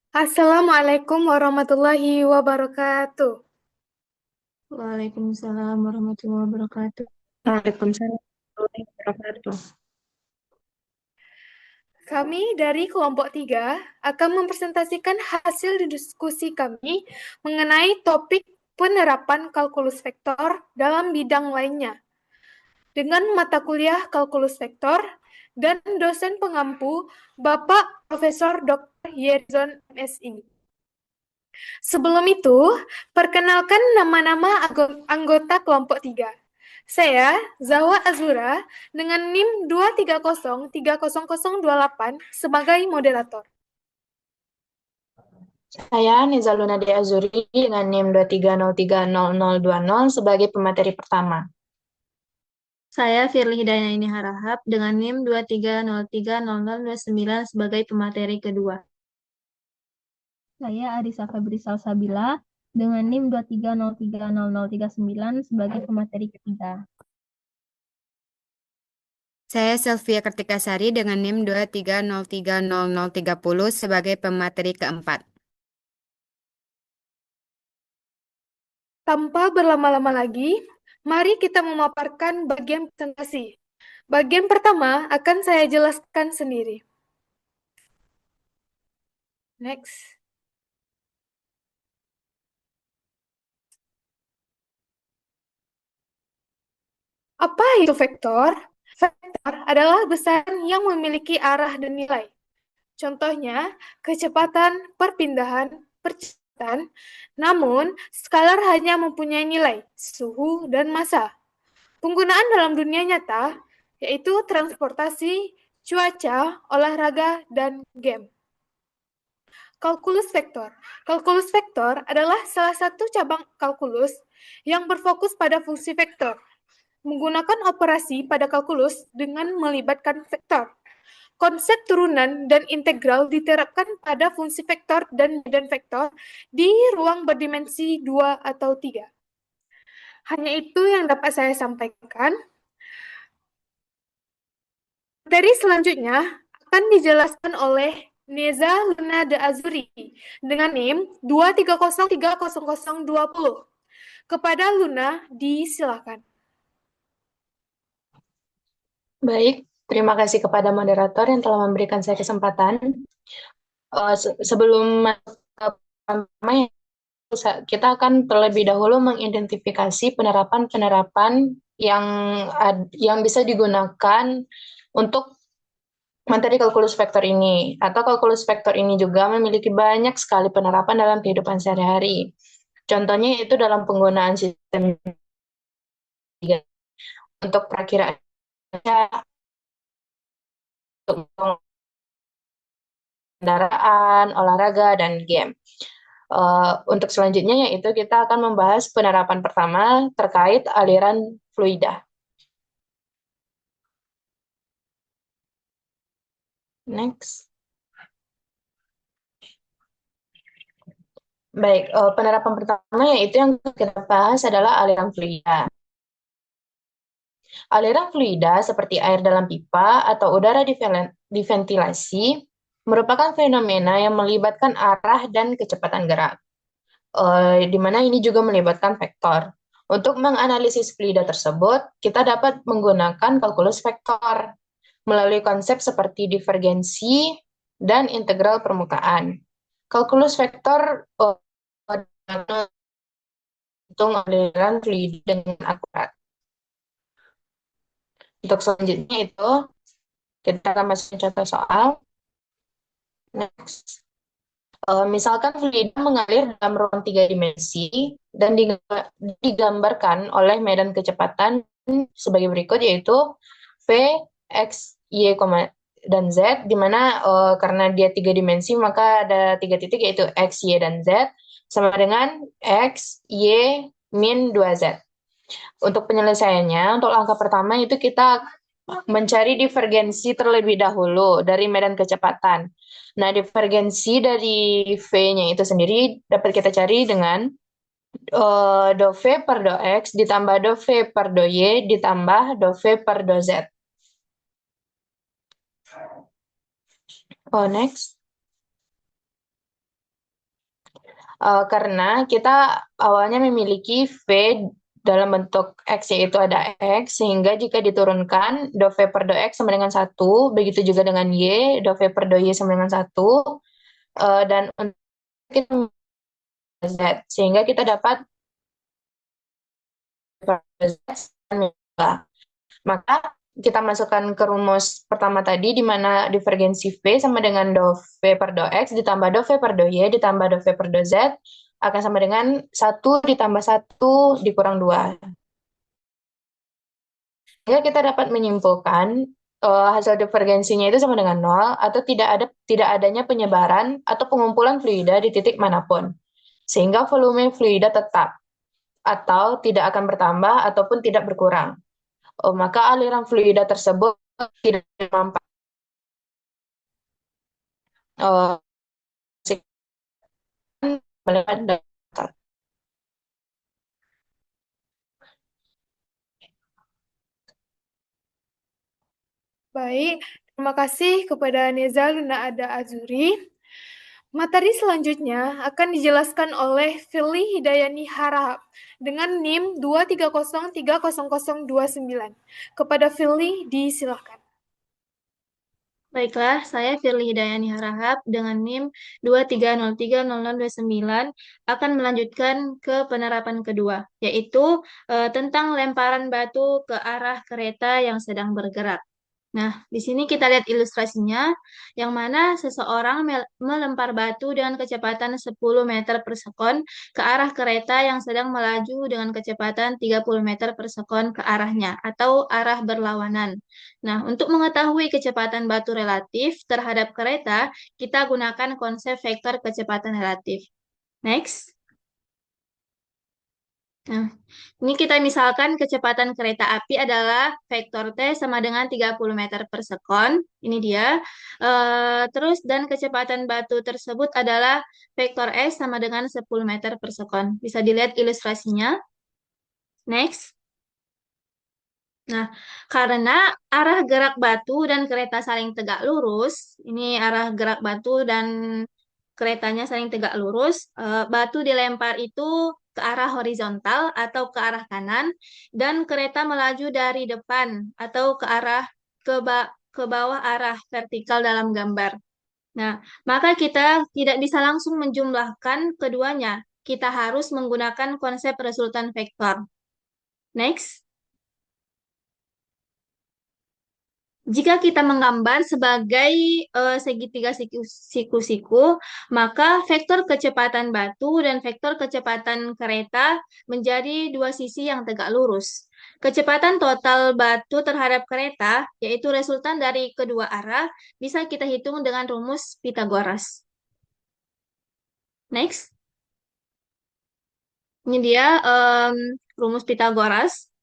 Assalamualaikum warahmatullahi wabarakatuh. Waalaikumsalam warahmatullahi wabarakatuh. Waalaikumsalam warahmatullahi wabarakatuh. Kami dari kelompok 3 akan mempresentasikan hasil diskusi kami mengenai topik penerapan kalkulus vektor dalam bidang lainnya dengan mata kuliah kalkulus vektor dan dosen pengampu Bapak Profesor Dr. Yerzon MSI. Sebelum itu, perkenalkan nama-nama anggota kelompok 3. Saya, Zawa Azura, dengan NIM 230300028 sebagai moderator. Saya Niza Lunadi Azuri dengan NIM 230300020 sebagai pemateri pertama. Saya Firly Hidayani Harahap dengan NIM 230300029 sebagai pemateri kedua. Saya Arisa Febri Salsabila dengan NIM 230300039 sebagai pemateri ketiga. Saya Sylvia Kartikasari dengan NIM 230300030 sebagai pemateri keempat. Tanpa berlama-lama lagi, mari kita memaparkan bagian presentasi. Bagian pertama akan saya jelaskan sendiri. Next. Apa itu vektor? Vektor adalah besaran yang memiliki arah dan nilai. Contohnya, kecepatan perpindahan, percepatan, namun skalar hanya mempunyai nilai, suhu, dan massa. Penggunaan dalam dunia nyata, yaitu transportasi, cuaca, olahraga, dan game. Kalkulus vektor. Kalkulus vektor adalah salah satu cabang kalkulus yang berfokus pada fungsi vektor. Menggunakan operasi pada kalkulus dengan melibatkan vektor. Konsep turunan dan integral diterapkan pada fungsi vektor dan medan vektor di ruang berdimensi 2 atau 3. Hanya itu yang dapat saya sampaikan. Materi selanjutnya akan dijelaskan oleh Neza Luna de Azuri dengan NIM 230300020. Kepada Luna, disilakan. Baik, terima kasih kepada moderator yang telah memberikan saya kesempatan. Sebelum masuk ke pertama, kita akan terlebih dahulu mengidentifikasi penerapan-penerapan yang bisa digunakan untuk materi kalkulus vektor ini. Atau kalkulus vektor ini juga memiliki banyak sekali penerapan dalam kehidupan sehari-hari. Contohnya itu dalam penggunaan sistem untuk perakiraan untuk kendaraan, olahraga, dan game. Untuk selanjutnya yaitu kita akan membahas penerapan pertama terkait aliran fluida. Next. Baik, penerapan pertama yaitu yang kita bahas adalah aliran fluida. Aliran fluida seperti air dalam pipa atau udara diventilasi merupakan fenomena yang melibatkan arah dan kecepatan gerak, di mana ini juga melibatkan vektor. Untuk menganalisis fluida tersebut, kita dapat menggunakan kalkulus vektor melalui konsep seperti divergensi dan integral permukaan. Kalkulus vektor menghitung aliran fluida dengan akurat. Untuk selanjutnya itu, kita akan masuk ke contoh soal. Next. Misalkan fluida mengalir dalam ruang 3 dimensi dan digambarkan oleh medan kecepatan sebagai berikut, yaitu V, X, Y, dan Z, di mana karena dia 3 dimensi maka ada 3 titik yaitu X, Y, dan Z sama dengan X, Y, min 2Z. Untuk penyelesaiannya, untuk langkah pertama itu kita mencari divergensi terlebih dahulu dari medan kecepatan. Nah, divergensi dari V-nya itu sendiri dapat kita cari dengan do V per do X ditambah do V per do Y ditambah do V per do Z. Next. Karena kita awalnya memiliki V dalam bentuk X, yaitu ada X, sehingga jika diturunkan, do V per do X sama dengan 1, begitu juga dengan Y, do V per do Y sama dengan 1, dan untuk kita Z, sehingga kita dapat Z. Maka kita masukkan ke rumus pertama tadi, di mana divergensi V sama dengan do V per do X ditambah do V per do Y ditambah do V per do Z akan sama dengan 1 ditambah 1 dikurang 2. Sehingga kita dapat menyimpulkan hasil divergensinya itu sama dengan 0 atau tidak adanya penyebaran atau pengumpulan fluida di titik manapun. Sehingga volume fluida tetap atau tidak akan bertambah ataupun tidak berkurang. Maka aliran fluida tersebut tidak mampu melewat data. Baik, terima kasih kepada Neza Luna Ada Azuri. Materi selanjutnya akan dijelaskan oleh Firly Hidayani Harahap dengan NIM 230300029. Kepada Firly, disilakan. Baiklah, saya Firly Hidayani Harahap dengan NIM 230300029 akan melanjutkan ke penerapan kedua, yaitu tentang lemparan batu ke arah kereta yang sedang bergerak. Nah, di sini kita lihat ilustrasinya, yang mana seseorang melempar batu dengan kecepatan 10 meter per sekon ke arah kereta yang sedang melaju dengan kecepatan 30 meter per sekon ke arahnya, atau arah berlawanan. Nah, untuk mengetahui kecepatan batu relatif terhadap kereta, kita gunakan konsep vektor kecepatan relatif. Next. Nah, ini kita misalkan kecepatan kereta api adalah vektor T sama dengan 30 meter per sekon. Ini dia. Terus, dan kecepatan batu tersebut adalah vektor S sama dengan 10 meter per sekon. Bisa dilihat ilustrasinya. Next. Nah, karena arah gerak batu dan kereta saling tegak lurus, ini arah gerak batu dan keretanya saling tegak lurus, batu dilempar itu ke arah horizontal atau ke arah kanan, dan kereta melaju dari depan atau ke arah ke bawah arah vertikal dalam gambar. Nah, maka kita tidak bisa langsung menjumlahkan keduanya. Kita harus menggunakan konsep resultan vektor. Next. Jika kita menggambar sebagai segitiga siku-siku, maka vektor kecepatan batu dan vektor kecepatan kereta menjadi dua sisi yang tegak lurus. Kecepatan total batu terhadap kereta, yaitu resultan dari kedua arah, bisa kita hitung dengan rumus Pythagoras. Next. Ini dia rumus Pythagoras,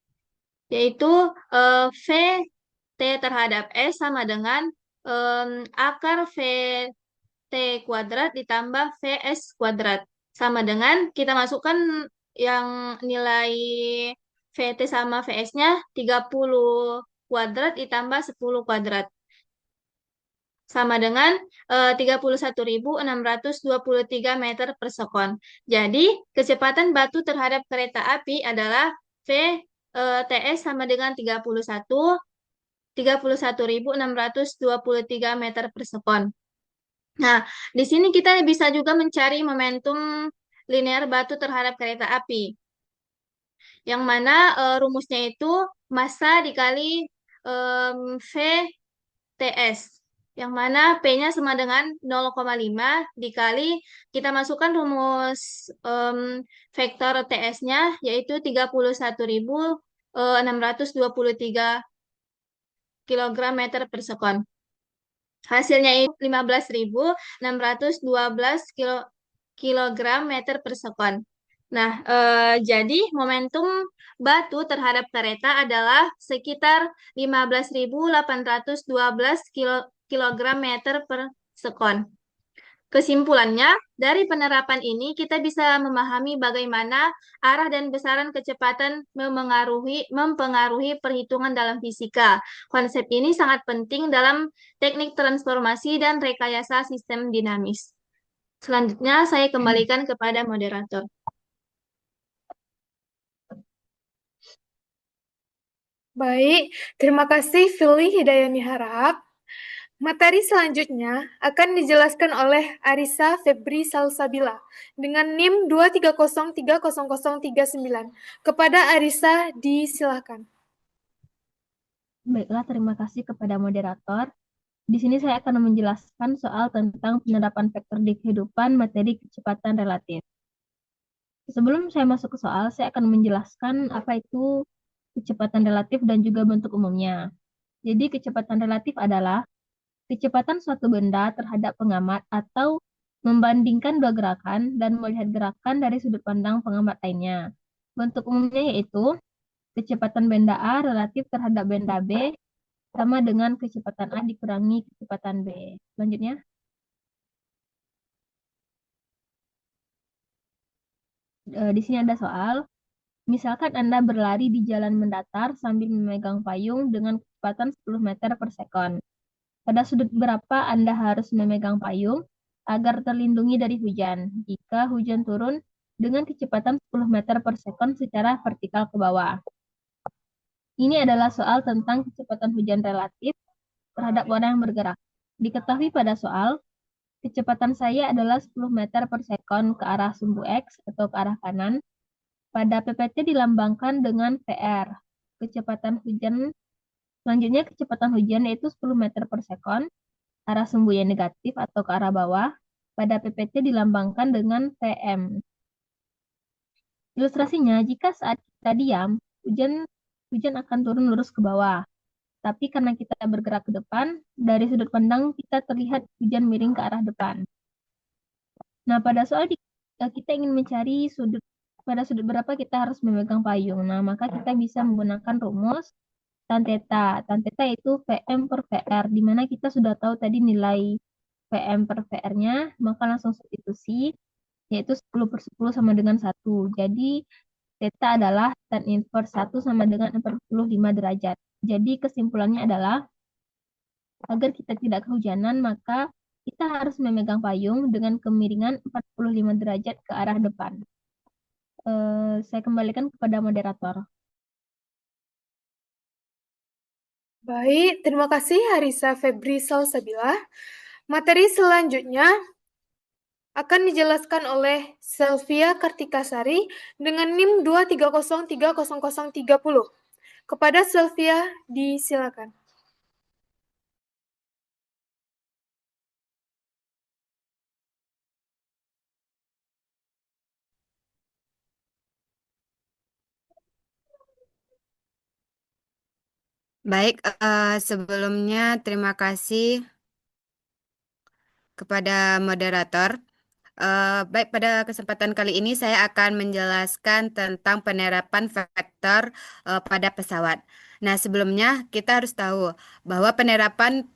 yaitu V T terhadap S sama dengan akar VT kuadrat ditambah VS kuadrat. Sama dengan kita masukkan yang nilai VT sama VS-nya 30 kuadrat ditambah 10 kuadrat. Sama dengan 31.623 meter per sekon. Jadi, kecepatan batu terhadap kereta api adalah TS sama dengan 31.623 meter per sekon. Nah, di sini kita bisa juga mencari momentum linear batu terhadap kereta api. Yang mana rumusnya itu massa dikali VTS. Yang mana P-nya sama dengan 0,5 dikali, kita masukkan rumus vektor TS-nya, yaitu 31.623 kilogram meter per sekon. Hasilnya itu 15.612 kilogram meter per sekon. Nah, jadi momentum batu terhadap kereta adalah sekitar 15.812 kilogram meter per sekon. Kesimpulannya, dari penerapan ini kita bisa memahami bagaimana arah dan besaran kecepatan mempengaruhi perhitungan dalam fisika. Konsep ini sangat penting dalam teknik transformasi dan rekayasa sistem dinamis. Selanjutnya saya kembalikan kepada moderator. Baik, terima kasih Fili Hidayani Harahap. Materi selanjutnya akan dijelaskan oleh Arisa Febri Salsabila dengan NIM 230300039. Kepada Arisa disilakan. Baiklah, terima kasih kepada moderator. Di sini saya akan menjelaskan soal tentang penerapan vektor di kehidupan materi kecepatan relatif. Sebelum saya masuk ke soal, saya akan menjelaskan apa itu kecepatan relatif dan juga bentuk umumnya. Jadi kecepatan relatif adalah kecepatan suatu benda terhadap pengamat atau membandingkan dua gerakan dan melihat gerakan dari sudut pandang pengamat lainnya. Bentuk umumnya yaitu kecepatan benda A relatif terhadap benda B sama dengan kecepatan A dikurangi kecepatan B. Selanjutnya, di sini ada soal. Misalkan Anda berlari di jalan mendatar sambil memegang payung dengan kecepatan 10 meter per sekon. Pada sudut berapa Anda harus memegang payung agar terlindungi dari hujan jika hujan turun dengan kecepatan 10 meter per sekon secara vertikal ke bawah. Ini adalah soal tentang kecepatan hujan relatif terhadap orang yang bergerak. Diketahui pada soal, kecepatan saya adalah 10 meter per sekon ke arah sumbu X atau ke arah kanan. Pada PPT dilambangkan dengan VR. Kecepatan hujan Selanjutnya kecepatan hujan yaitu 10 meter per sekon, arah sumbu yang negatif atau ke arah bawah. Pada PPT dilambangkan dengan PM. Ilustrasinya, jika saat kita diam, hujan akan turun lurus ke bawah. Tapi karena kita bergerak ke depan, dari sudut pandang kita terlihat hujan miring ke arah depan. Nah, pada soal kita ingin mencari pada sudut berapa kita harus memegang payung. Nah, maka kita bisa menggunakan rumus tan theta. Tan theta itu Vm per VR, di mana kita sudah tahu tadi nilai Vm per VR-nya, maka langsung substitusi, yaitu 10 per 10 sama dengan 1. Jadi, theta adalah tan inverse 1 sama dengan 45 derajat. Jadi, kesimpulannya adalah, agar kita tidak kehujanan, maka kita harus memegang payung dengan kemiringan 45 derajat ke arah depan. Saya kembalikan kepada moderator. Baik, terima kasih Arisa Febri Salsabila. Materi selanjutnya akan dijelaskan oleh Selvia Kartikasari dengan NIM 230300030. Kepada Selvia disilakan. Baik, sebelumnya terima kasih kepada moderator. Baik, pada kesempatan kali ini saya akan menjelaskan tentang penerapan vektor pada pesawat. Nah, sebelumnya kita harus tahu bahwa penerapan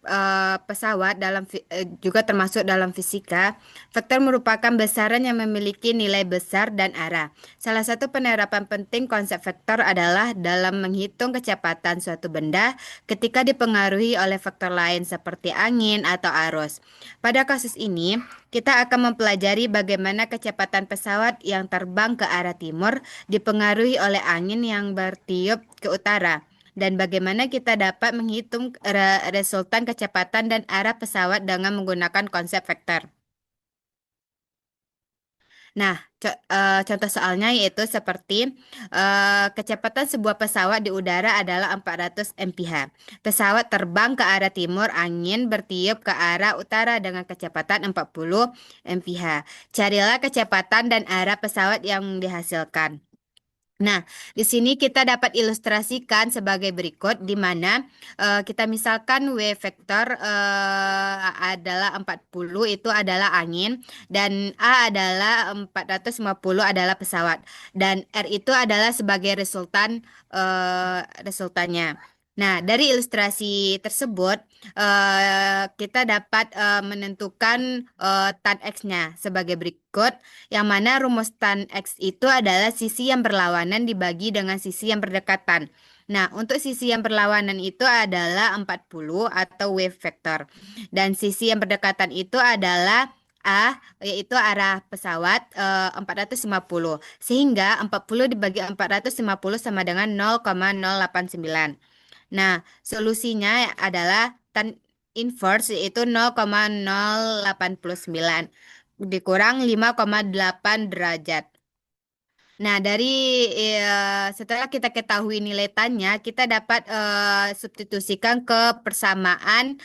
pesawat juga termasuk dalam fisika. Vektor merupakan besaran yang memiliki nilai besar dan arah. Salah satu penerapan penting konsep vektor adalah dalam menghitung kecepatan suatu benda ketika dipengaruhi oleh faktor lain seperti angin atau arus. Pada kasus ini, kita akan mempelajari bagaimana kecepatan pesawat yang terbang ke arah timur dipengaruhi oleh angin yang bertiup ke utara, dan bagaimana kita dapat menghitung resultan kecepatan dan arah pesawat dengan menggunakan konsep vektor. Nah, contoh soalnya yaitu seperti kecepatan sebuah pesawat di udara adalah 400 mph. Pesawat terbang ke arah timur, angin bertiup ke arah utara dengan kecepatan 40 mph. Carilah kecepatan dan arah pesawat yang dihasilkan. Nah, di sini kita dapat ilustrasikan sebagai berikut, di mana kita misalkan W vektor adalah 40, itu adalah angin, dan A adalah 450 adalah pesawat, dan R itu adalah sebagai resultannya. Nah, dari ilustrasi tersebut, kita dapat menentukan tan X-nya sebagai berikut, yang mana rumus tan X itu adalah sisi yang berlawanan dibagi dengan sisi yang berdekatan. Nah, untuk sisi yang berlawanan itu adalah 40 atau wave vector. Dan sisi yang berdekatan itu adalah A, yaitu arah pesawat 450. Sehingga 40 dibagi 450 sama dengan 0,089. Nah, solusinya adalah tan inverse yaitu 0,089 dikurang 5,8 derajat. Nah, setelah kita ketahui nilai tannya, kita dapat substitusikan ke persamaan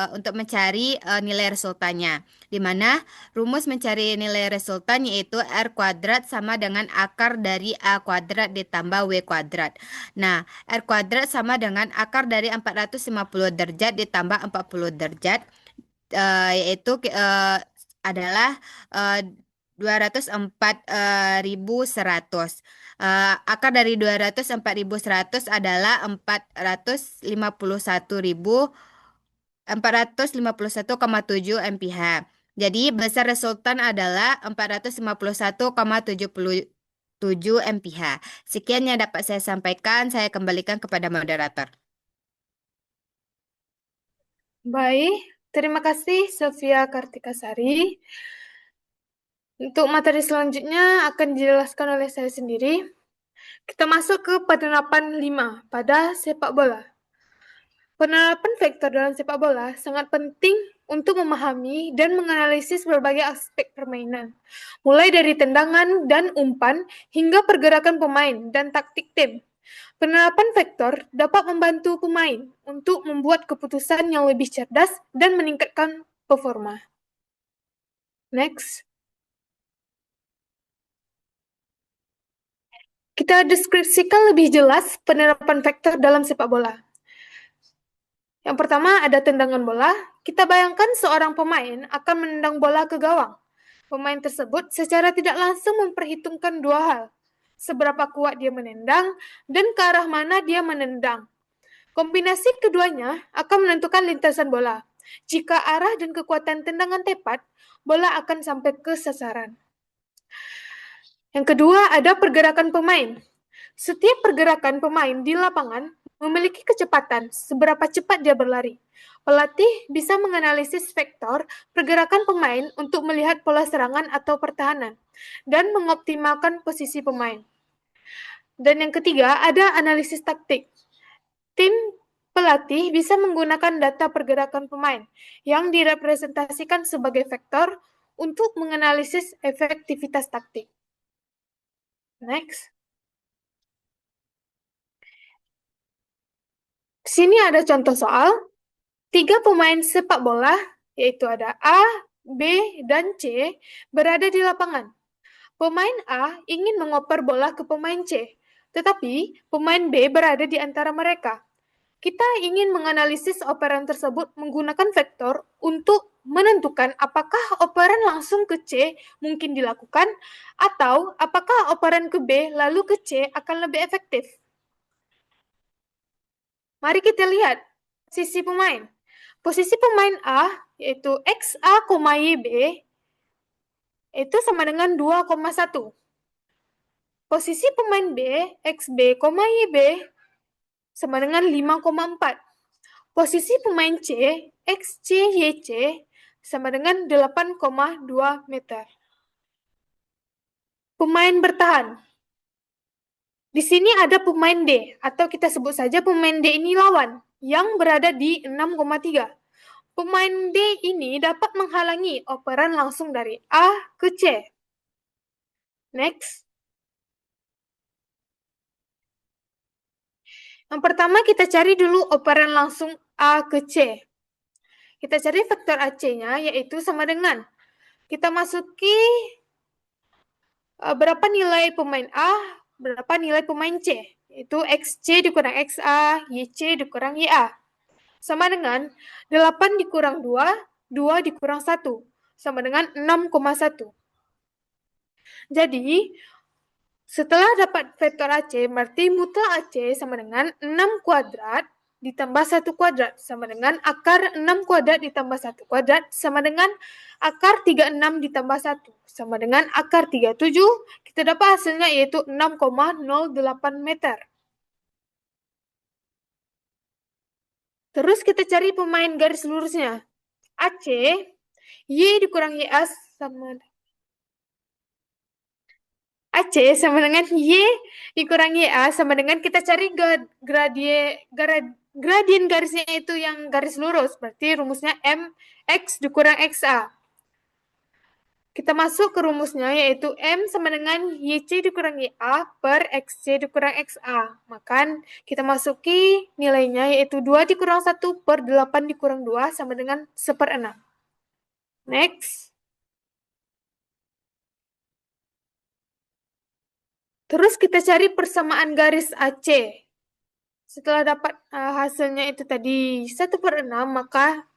untuk mencari nilai resultannya. Di mana rumus mencari nilai resultan yaitu R kuadrat sama dengan akar dari A kuadrat ditambah W kuadrat. Nah, R kuadrat sama dengan akar dari 450 derajat ditambah 40 derajat, yaitu adalah 204.100. Akar dari 204.100 adalah 451,7 mph. Jadi besar resultan adalah 451,77 mph. Sekian yang dapat saya sampaikan. Saya kembalikan kepada moderator. Baik, terima kasih Sofia Kartikasari. Untuk materi selanjutnya akan dijelaskan oleh saya sendiri. Kita masuk ke penerapan 5 pada sepak bola. Penerapan vektor dalam sepak bola sangat penting untuk memahami dan menganalisis berbagai aspek permainan, mulai dari tendangan dan umpan hingga pergerakan pemain dan taktik tim. Penerapan vektor dapat membantu pemain untuk membuat keputusan yang lebih cerdas dan meningkatkan performa. Next. Kita deskripsikan lebih jelas penerapan vektor dalam sepak bola. Yang pertama ada tendangan bola. Kita bayangkan seorang pemain akan menendang bola ke gawang. Pemain tersebut secara tidak langsung memperhitungkan dua hal. Seberapa kuat dia menendang dan ke arah mana dia menendang. Kombinasi keduanya akan menentukan lintasan bola. Jika arah dan kekuatan tendangan tepat, bola akan sampai ke sasaran. Yang kedua ada pergerakan pemain. Setiap pergerakan pemain di lapangan memiliki kecepatan, seberapa cepat dia berlari. Pelatih bisa menganalisis vektor pergerakan pemain untuk melihat pola serangan atau pertahanan dan mengoptimalkan posisi pemain. Dan yang ketiga, ada analisis taktik. Tim pelatih bisa menggunakan data pergerakan pemain yang direpresentasikan sebagai vektor untuk menganalisis efektivitas taktik. Next. Sini ada contoh soal. 3 pemain sepak bola, yaitu ada A, B, dan C, berada di lapangan. Pemain A ingin mengoper bola ke pemain C, tetapi pemain B berada di antara mereka. Kita ingin menganalisis operan tersebut menggunakan vektor untuk menentukan apakah operan langsung ke C mungkin dilakukan, atau apakah operan ke B lalu ke C akan lebih efektif. Mari kita lihat posisi pemain. Posisi pemain A, yaitu XA, YB, itu sama dengan 2,1. Posisi pemain B, XB, YB, sama dengan 5,4. Posisi pemain C, XC, YC, sama dengan 8,2 meter. Pemain bertahan. Di sini ada pemain D, atau kita sebut saja pemain D ini lawan, yang berada di 6,3. Pemain D ini dapat menghalangi operan langsung dari A ke C. Next. Yang pertama kita cari dulu operan langsung A ke C. Kita cari vektor AC-nya, yaitu sama dengan kita masuki berapa nilai pemain A, berapa nilai pemain C, yaitu XC dikurang XA, YC dikurang YA. Sama dengan 8 dikurang 2, 2 dikurang 1, sama dengan 6,1. Jadi, setelah dapat vektor AC, berarti mutlak AC sama dengan 6 kuadrat ditambah 1 kuadrat, sama dengan akar 6 kuadrat ditambah 1 kuadrat, sama dengan akar 36 ditambah 1, sama dengan akar 37. Kita dapat hasilnya yaitu 6,08 meter. Terus kita cari pemain garis lurusnya. AC Y dikurangi A sama AC sama dengan Y dikurangi A sama dengan kita cari gradien garisnya itu yang garis lurus. Berarti rumusnya MX dikurang XA. Kita masuk ke rumusnya yaitu M sama dengan YC dikurangi A per XC dikurang XA. Maka kita masuki nilainya yaitu 2 dikurang 1 per 8 dikurang 2 sama dengan 1/6. Next. Terus kita cari persamaan garis AC. Setelah dapat hasilnya itu tadi 1/6, maka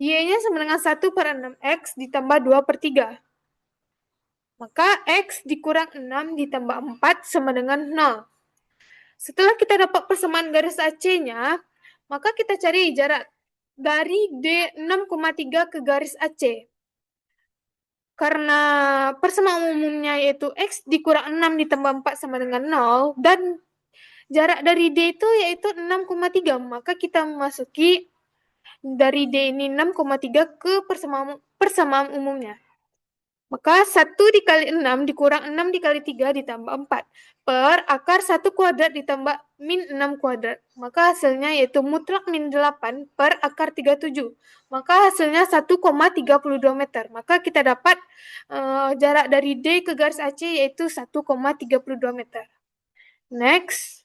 Y-nya sama dengan 1/6X ditambah 2/3. Maka X dikurang 6 ditambah 4 sama dengan 0. Setelah kita dapat persamaan garis AC-nya, maka kita cari jarak dari D6,3 ke garis AC. Karena persamaan umumnya yaitu X dikurang 6 ditambah 4 sama dengan 0, dan jarak dari D itu yaitu 6,3, maka kita memasuki dari D ini 6,3 ke persamaan umumnya. Maka 1 dikali 6 dikurang 6 dikali 3 ditambah 4 per akar 1 kuadrat ditambah min 6 kuadrat. Maka hasilnya yaitu mutlak min 8 per akar 37. Maka hasilnya 1,32 meter. Maka kita dapat jarak dari D ke garis AC yaitu 1,32 meter. Next.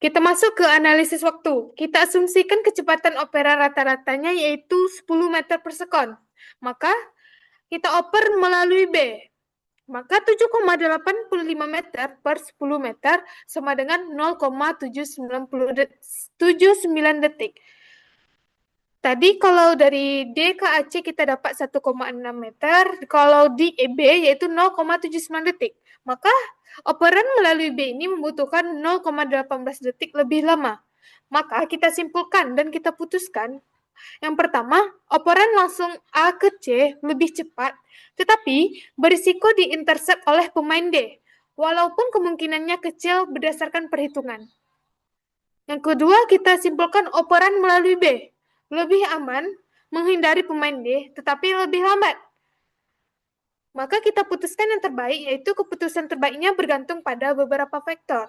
Kita masuk ke analisis waktu. Kita asumsikan kecepatan operan rata-ratanya yaitu 10 meter per sekon. Maka kita oper melalui B. Maka 7,85 meter per 10 meter sama dengan 0,799 detik. Tadi kalau dari D ke AC kita dapat 1,6 meter, kalau di B yaitu 0,79 detik. Maka operan melalui B ini membutuhkan 0,18 detik lebih lama. Maka kita simpulkan dan kita putuskan. Yang pertama, operan langsung A ke C lebih cepat, tetapi berisiko diintercept oleh pemain D, walaupun kemungkinannya kecil berdasarkan perhitungan. Yang kedua, kita simpulkan operan melalui B lebih aman, menghindari pemain D, tetapi lebih lambat. Maka kita putuskan yang terbaik, yaitu keputusan terbaiknya bergantung pada beberapa faktor.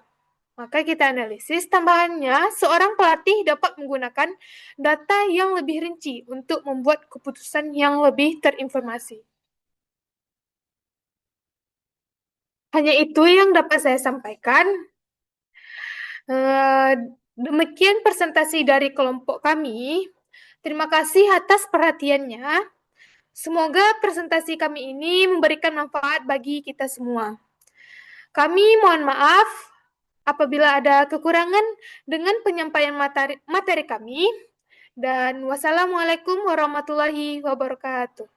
Maka kita analisis tambahannya, seorang pelatih dapat menggunakan data yang lebih rinci untuk membuat keputusan yang lebih terinformasi. Hanya itu yang dapat saya sampaikan. Demikian presentasi dari kelompok kami. Terima kasih atas perhatiannya. Semoga presentasi kami ini memberikan manfaat bagi kita semua. Kami mohon maaf apabila ada kekurangan dengan penyampaian materi kami. Dan wassalamualaikum warahmatullahi wabarakatuh.